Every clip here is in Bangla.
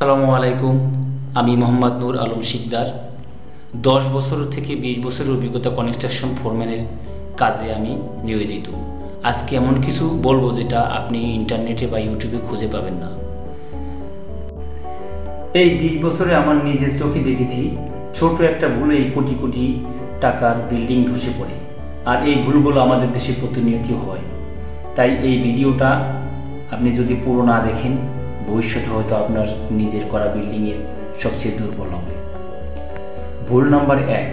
আসসালামু আলাইকুম। আমি মোহাম্মদ নূর আলম শিকদার। 10 বছর থেকে 20 বছরের অভিজ্ঞতা কনস্ট্রাকশন ফোরম্যানের কাজে আমি নিয়োজিত। আজকে এমন কিছু বলবো যেটা আপনি ইন্টারনেটে বা ইউটিউবে খুঁজে পাবেন না। এই 20 বছরে আমার নিজের চোখে দেখেছি ছোট একটা ভুলেই কোটি কোটি টাকার বিল্ডিং ধসে পড়ে, আর এই ভুলগুলো আমাদের দেশে প্রতিনিয়ত হয়। তাই এই ভিডিওটা আপনি যদি পুরো না দেখেন, ভবিষ্যতে হয়তো আপনার নিজের করা বিল্ডিংয়ের সবচেয়ে দুর্বল হবে। ভুল নাম্বার 1,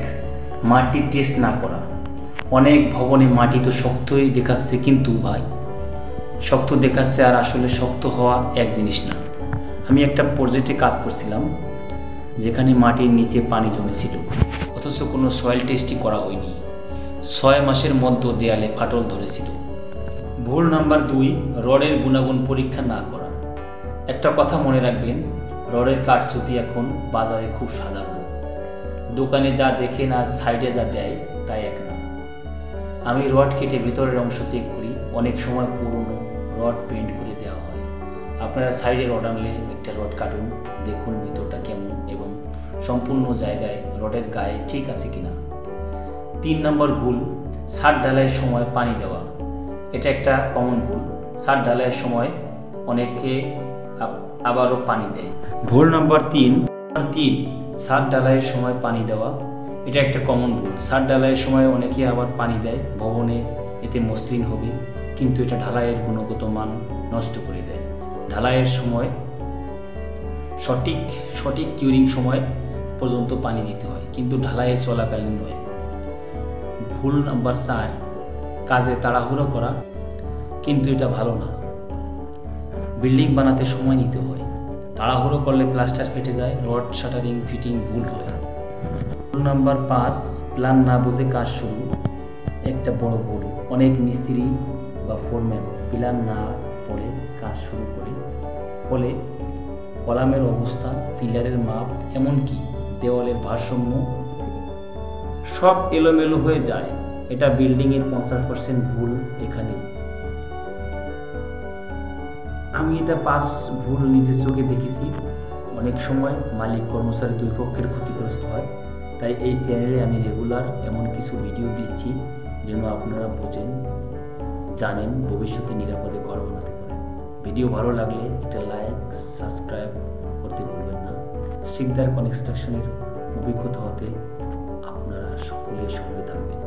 মাটি টেস্ট না করা। অনেক ভবনে মাটি তো শক্তই দেখাচ্ছে, কিন্তু ভাই শক্ত দেখাচ্ছে আর আসলে শক্ত হওয়া এক জিনিস না। আমি একটা প্রজেক্টে কাজ করছিলাম যেখানে মাটির নিচে পানি জমেছিল, অথচ কোনো সয়েল টেস্টই করা হয়নি। 6 মাসের মধ্যে দেয়ালে ফাটল ধরেছিল। ভুল নাম্বার 2, রডের গুণাগুণ পরীক্ষা না করা। একটা কথা মনে রাখবেন, রডের কারচুপি এখন বাজারে খুব সাধারণ। দোকানে যা দেখেন আর সাইডে যা দেয় তাই এক না। আমি রড কেটে ভেতরের অংশ চেক করি। অনেক সময় পুরনো রড পেন্ট করে দেওয়া হয়। আপনারা সাইডে রড আনলে একটা রড কাটুন, দেখুন ভিতরটা কেমন এবং সম্পূর্ণ জায়গায় রডের গায়ে ঠিক আছে কিনা। 3 নম্বর ভুল, ছাদ ঢালাইয়ের সময় পানি দেওয়া। এটা একটা কমন ভুল। ছাদ ঢালাইয়ের সময় অনেকে আবারও পানি দেয়। ভুল নাম্বার 3, ছাদ ঢালাইয়ের সময় পানি দেওয়া। এটা একটা কমন ভুল। ছাদ ঢালাইয়ের সময় অনেকে আবার পানি দেয় ভবনে, এতে মসৃণ হবে, কিন্তু এটা ঢালাইয়ের গুণগত মান নষ্ট করে দেয়। ঢালাইয়ের সময় সঠিক কিউরিং সময় পর্যন্ত পানি দিতে হয়, কিন্তু ঢালাইয়ে চলাকালীন নয়। ভুল নাম্বার 4, কাজে তাড়াহুড়ো করা, কিন্তু এটা ভালো না। বিল্ডিং বানাতে সময় নিতে হয়। তাড়াহুড়ো করলে প্লাস্টার ফেটে যায়, রড শাটারিং ফিটিং ভুল হয়। ভুল নাম্বার 5, প্ল্যান না বুঝে কাজ শুরু। একটা বড় ভুল। অনেক মিস্ত্রি বা ফোরম্যান প্ল্যান না পড়ে কাজ শুরু করে, ফলে কলামের অবস্থা, পিলারের মাপ, এমনকি দেওয়ালের ভারসাম্য সব এলোমেলো হয়ে যায়। এটা বিল্ডিংয়ের 50% ভুল এখানে। আমি এটা 5 ভুল নিজের চোখে দেখেছি। অনেক সময় মালিক কর্মচারী দুই পক্ষের ক্ষতিগ্রস্ত হয়। তাই এই চ্যানেলে আমি রেগুলার এমন কিছু ভিডিও দিচ্ছি যেন আপনারা বোঝেন, জানেন, ভবিষ্যতে নিরাপদে ঘর বানাতে পারেন। ভিডিও ভালো লাগলে একটা লাইক, সাবস্ক্রাইব করতে ভুলবেন না। শিকদার কনস্ট্রাকশনের অভিজ্ঞতা হতে আপনারা সকলের সঙ্গে থাকবেন।